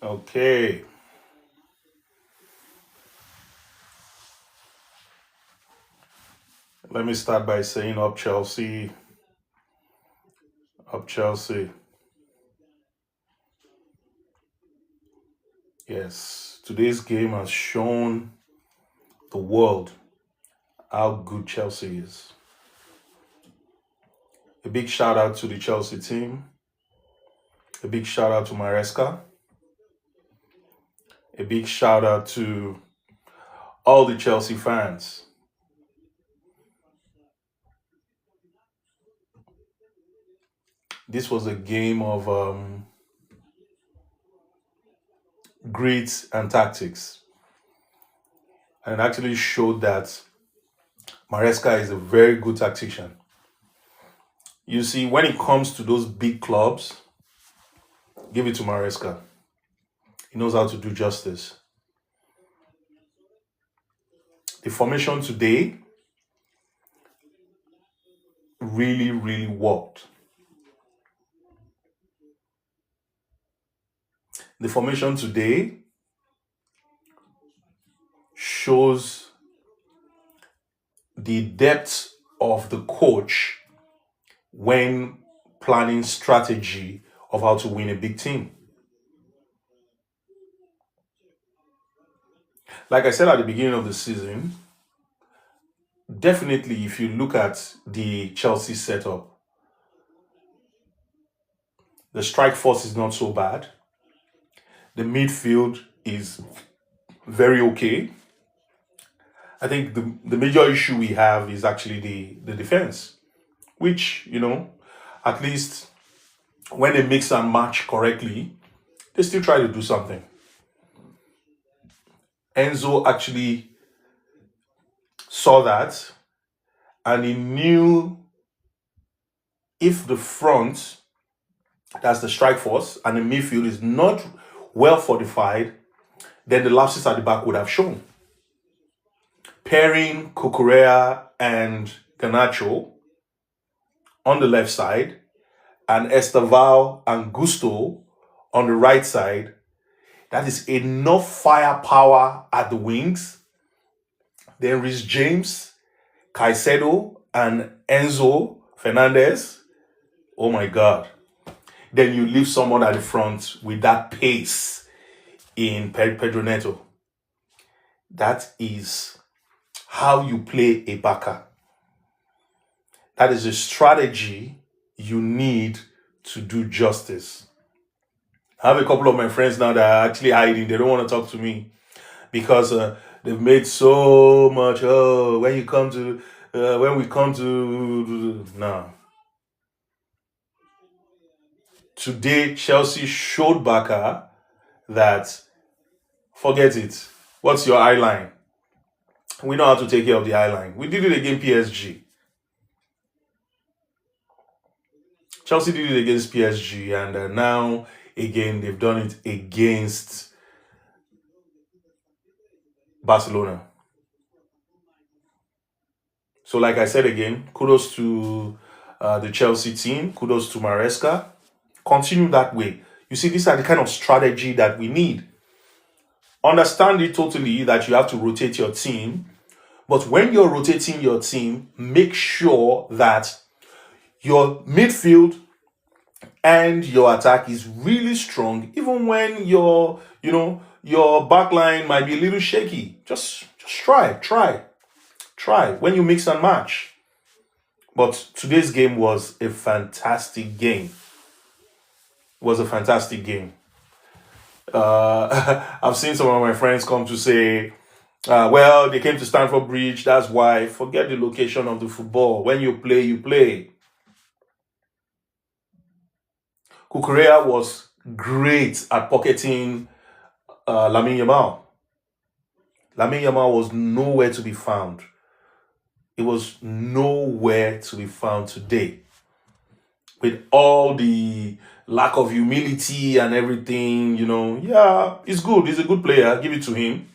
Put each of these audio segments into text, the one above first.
Okay. Let me start by saying up Chelsea, up Chelsea. Yes, today's game has shown the world how good Chelsea is. A big shout out to the Chelsea team. A big shout out to Maresca. A big shout out to all the Chelsea fans. This was a game of grit and tactics, and it actually showed that Maresca is a very good tactician. You see, when it comes to those big clubs, give it to Maresca. He knows how to do justice. The formation today really, really worked. The formation today shows the depth of the coach when planning strategy of how to win a big team. Like I said at the beginning of the season, definitely if you look at the Chelsea setup, the strike force is not so bad. The midfield is very okay. I think the major issue we have is actually the defense, which, at least when they mix and match correctly, they still try to do something. Enzo actually saw that and he knew if the front, that's the strike force, and the midfield is not well fortified, then the lapses at the back would have shown. Pairing Cucurella and Ganacho on the left side and Esteval and Gusto on the right side, that is enough firepower at the wings. Then Rhys James, Caicedo, and Enzo Fernandez. Oh my God. Then you leave someone at the front with that pace in Pedro Neto. That is how you play a Barca. That is a strategy you need to do justice. I have a couple of my friends now that are actually hiding. They don't want to talk to me because they've made so much. Oh, when we come to, no. Today, Chelsea showed Barca that forget it. What's your eye line? We know how to take care of the eye line. We did it against PSG. Chelsea did it against PSG, and now again they've done it against Barcelona. So, like I said again, kudos to the Chelsea team. Kudos to Maresca. Continue that way. You see, these are the kind of strategy that we need. Understand it totally that you have to rotate your team. But when you're rotating your team, make sure that your midfield and your attack is really strong, even when your back line might be a little shaky. Just try when you mix and match. But today's game was a fantastic game. It was a fantastic game. I've seen some of my friends come to say, well, they came to Stamford Bridge, that's why. Forget the location of the football. When you play, you play. Cucurella was great at pocketing Lamine Yamal. Lamine Yamal was nowhere to be found. It was nowhere to be found today. With all the lack of humility and everything, yeah, he's good. He's a good player. Give it to him.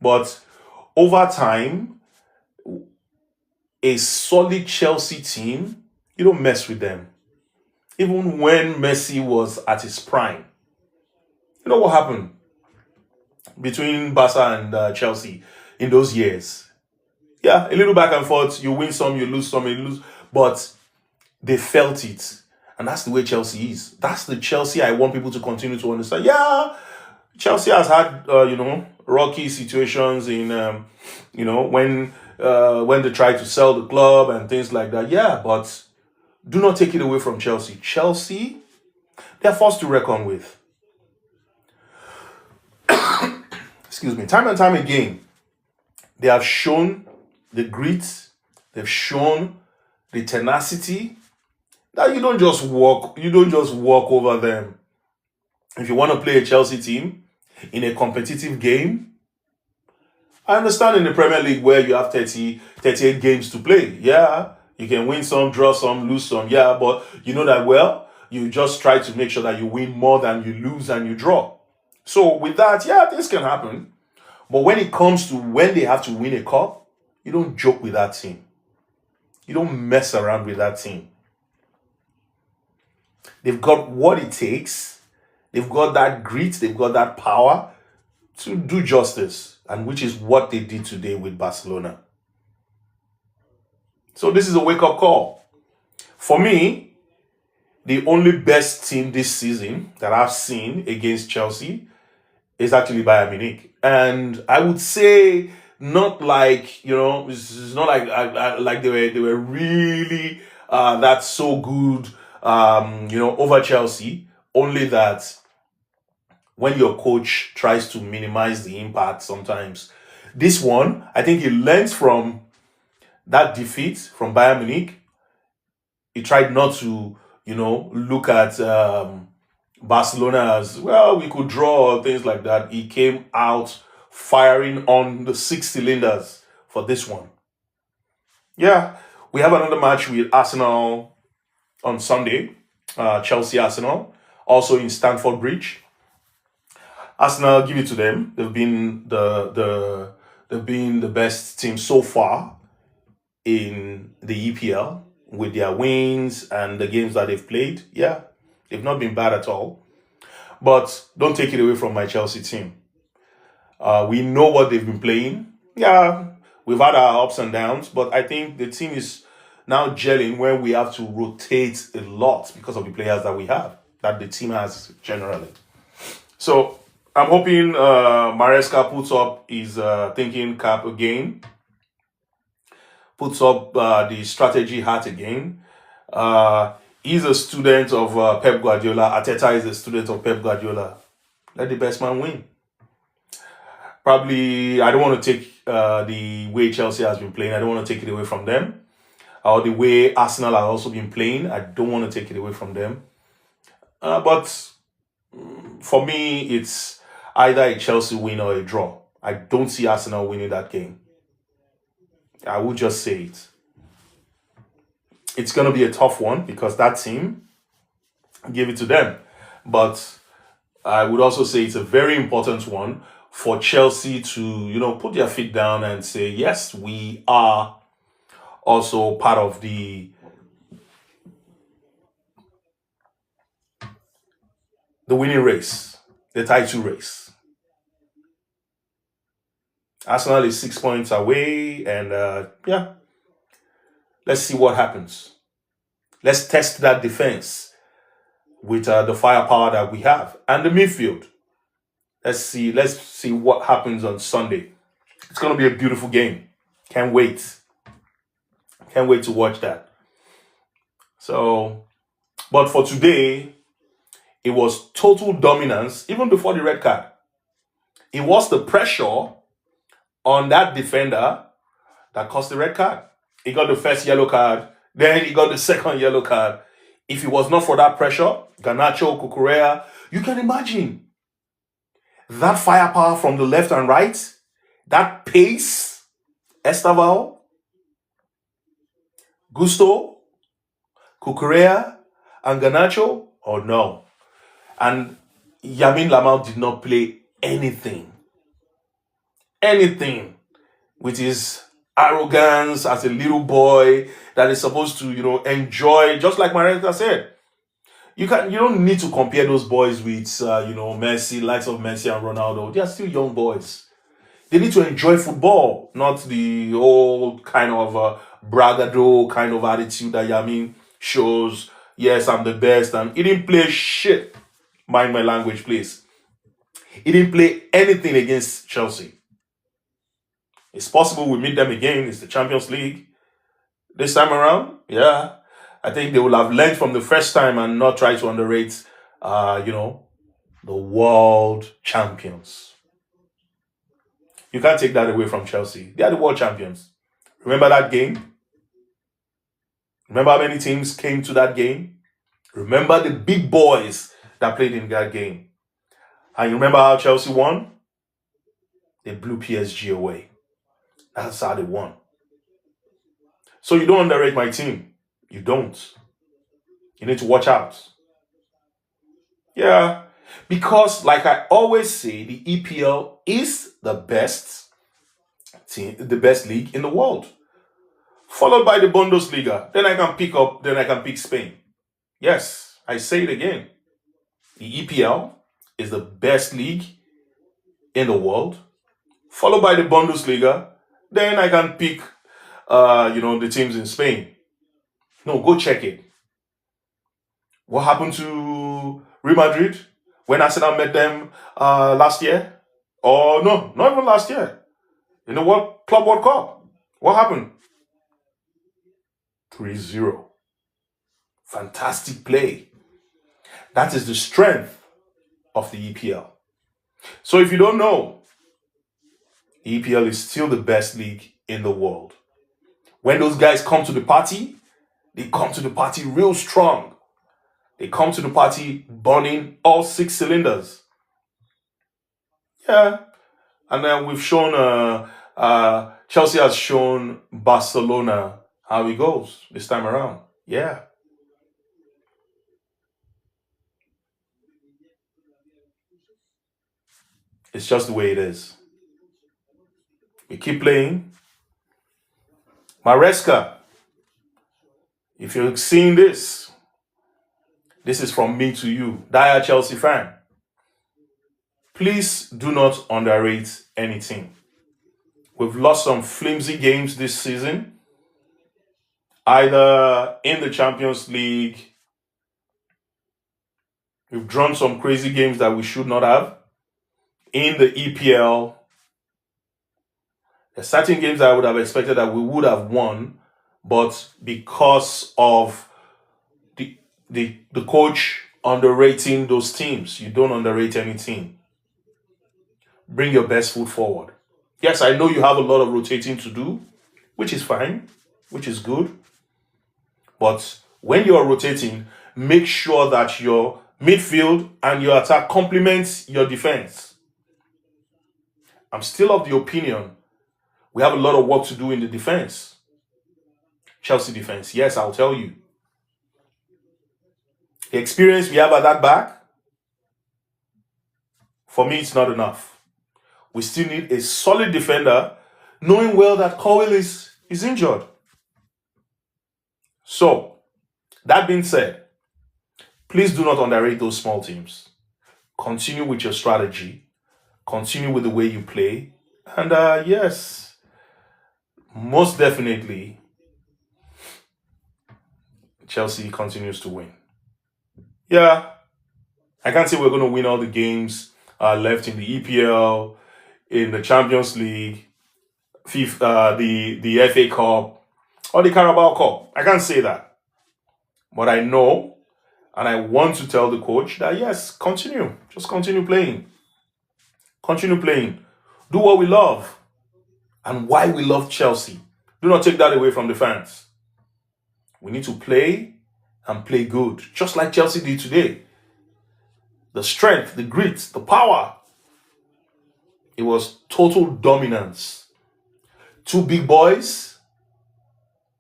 But over time, a solid Chelsea team, you don't mess with them. Even when Messi was at his prime, You know what happened between Barca and Chelsea in those years? Yeah, a little back and forth. You win some, you lose some, you lose. But they felt it. And that's the way Chelsea is. That's the Chelsea I want people to continue to understand. Yeah, Chelsea has had, rocky situations in, when they try to sell the club and things like that. Yeah, but do not take it away from Chelsea. Chelsea, they're forced to reckon with. Excuse me. Time and time again, they have shown the grit. They've shown the tenacity that you don't just walk over them. If you want to play a Chelsea team in a competitive game, I understand in the Premier League where you have 38 games to play. Yeah, you can win some, draw some, lose some. Yeah, but you know that well. You just try to make sure that you win more than you lose and you draw. So with that, yeah, this can happen. But when it comes to when they have to win a cup, you don't joke with that team. You don't mess around with that team. They've got what it takes. They've got that grit. They've got that power to do justice, and which is what they did today with Barcelona. So this is a wake-up call. For me, the only best team this season that I've seen against Chelsea is actually Bayern Munich. And I would say not like, it's not like they were really that's so good, over Chelsea. Only that when your coach tries to minimize the impact sometimes. This one, I think he learns from that defeat from Bayern Munich. He tried not to, look at Barcelona as, well, we could draw or things like that. He came out firing on the 6 cylinders for this one. Yeah, we have another match with Arsenal on Sunday, Chelsea-Arsenal, also in Stamford Bridge. Arsenal, give it to them. They've been the best team so far in the EPL with their wins and the games that they've played. Yeah, they've not been bad at all. But don't take it away from my Chelsea team. We know what they've been playing. Yeah, we've had our ups and downs, but I think the team is now gelling when we have to rotate a lot because of the players that we have, that the team has generally. So I'm hoping Maresca puts up his thinking cap again, puts up the strategy hat again. He's a student of Pep Guardiola. Arteta is a student of Pep Guardiola. Let the best man win. Probably, I don't want to take the way Chelsea has been playing. I don't want to take it away from them. Or the way Arsenal have also been playing. I don't want to take it away from them. But for me, it's either a Chelsea win or a draw. I don't see Arsenal winning that game. I would just say it. It's going to be a tough one because that team, give it to them. But I would also say it's a very important one for Chelsea to, put their feet down and say, yes, we are also part of the winning race, the title race. Arsenal is 6 points away, and let's see what happens. Let's test that defense with the firepower that we have and the midfield. Let's see what happens on Sunday. It's going to be a beautiful game. Can't wait. Can't wait to watch that. So, but for today, it was total dominance even before the red card. It was the pressure on that defender that caused the red card. He got the first yellow card, then he got the second yellow card. If it was not for that pressure, Garnacho, Cucurella, you can imagine that firepower from the left and right, that pace, Estaval, Gusto, Cucurella, and Garnacho, oh no. And Yamin Lamau did not play anything with his arrogance as a little boy that is supposed to, enjoy, just like Marenta said. You don't need to compare those boys with Messi, likes of Messi and Ronaldo. They are still young boys. They need to enjoy football, not the old kind of bragado kind of attitude that Yamin shows. Yes, I'm the best, and he didn't play shit. Mind my language, please. He didn't play anything against Chelsea. It's possible we meet them again. It's the Champions League this time around. Yeah, I think they will have learned from the first time and not try to underrate, the world champions. You can't take that away from Chelsea. They are the world champions. Remember that game? Remember how many teams came to that game? Remember the big boys that played in that game. And you remember how Chelsea won? They blew PSG away. That's how they won. So you don't underrate my team. You don't. You need to watch out. Yeah. Because, like I always say, the EPL is the best team, the best league in the world. Followed by the Bundesliga. Then I can pick Spain. Yes, I say it again. The EPL is the best league in the world, followed by the Bundesliga. Then I can pick, the teams in Spain. No, go check it. What happened to Real Madrid when Arsenal met them last year? Or no, not even last year. In the World Cup. What happened? 3-0. Fantastic play. That is the strength of the EPL. So if you don't know, the EPL is still the best league in the world. When those guys come to the party, they come to the party real strong. They come to the party burning all 6 cylinders. Yeah. And then we've shown, Chelsea has shown Barcelona how it goes this time around. Yeah. It's just the way it is. We keep playing. Maresca, if you're seeing this is from me to you, dire Chelsea fan. Please do not underrate any team. We've lost some flimsy games this season, either in the Champions League. We've drawn some crazy games that we should not have. In the EPL, there's certain games I would have expected that we would have won, but because of the coach underrating those teams, you don't underrate any team. Bring your best foot forward. Yes, I know you have a lot of rotating to do, which is fine, which is good. But when you're rotating, make sure that your midfield and your attack complements your defense. I'm still of the opinion we have a lot of work to do in the defense. Chelsea defense, yes, I'll tell you. The experience we have at that back, for me, it's not enough. We still need a solid defender, knowing well that Cowell is injured. So, that being said, please do not underrate those small teams. Continue with your strategy. Continue with the way you play. And yes, most definitely, Chelsea continues to win. Yeah, I can't say we're going to win all the games left in the EPL, in the Champions League, FIFA, the FA Cup, or the Carabao Cup. I can't say that. But I know, and I want to tell the coach that yes, continue. Just continue playing. Continue playing. Do what we love. And why we love Chelsea. Do not take that away from the fans. We need to play and play good, just like Chelsea did today. The strength, the grit, the power. It was total dominance. 2 big boys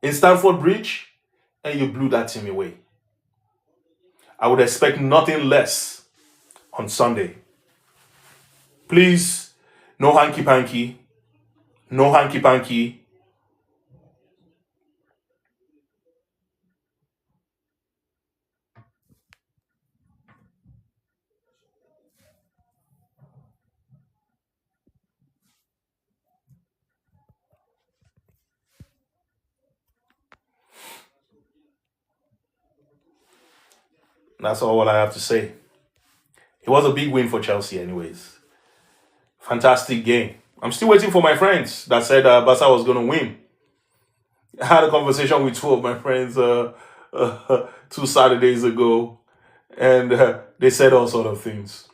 in Stamford Bridge, and you blew that team away. I would expect nothing less on Sunday. Please, no hanky panky. No hanky panky. That's all I have to say. It was a big win for Chelsea, anyways. Fantastic game. I'm still waiting for my friends that said Barca was going to win. I had a conversation with two of my friends 2 Saturdays ago, and they said all sort of things.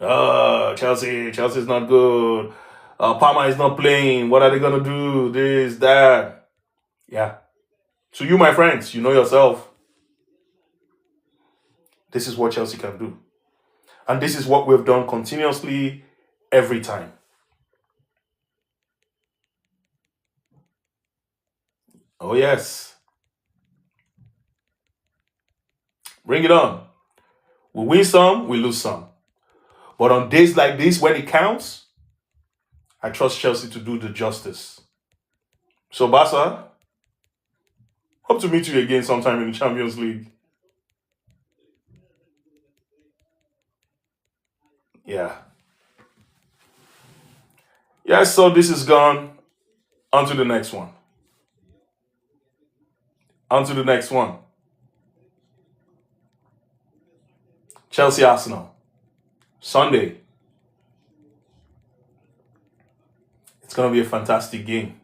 Chelsea's not good. Parma is not playing. What are they going to do? This, that. Yeah. To you, my friends, you know yourself. This is what Chelsea can do. And this is what we've done continuously every time. Oh, yes. Bring it on. We win some, we lose some. But on days like this, when it counts, I trust Chelsea to do the justice. So, Barca, hope to meet you again sometime in the Champions League. Yeah. Yes, so this is gone. On to the next one. On to the next one. Chelsea Arsenal. Sunday. It's going to be a fantastic game.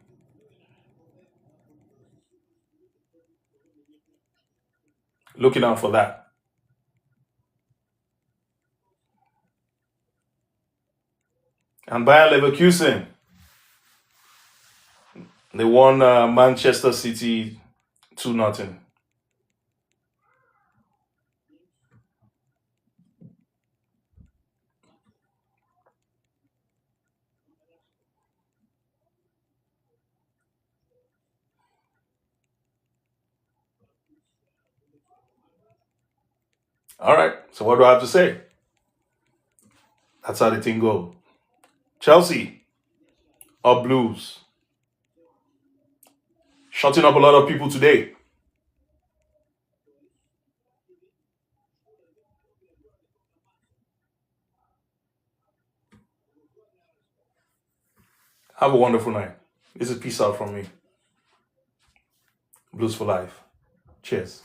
Looking out for that. And Bayern Leverkusen. They won Manchester City 2-0. All right. So what do I have to say? That's how the thing go. Chelsea or Blues? Shutting up a lot of people today. Have a wonderful night. This is peace out from me. Blues for life. Cheers.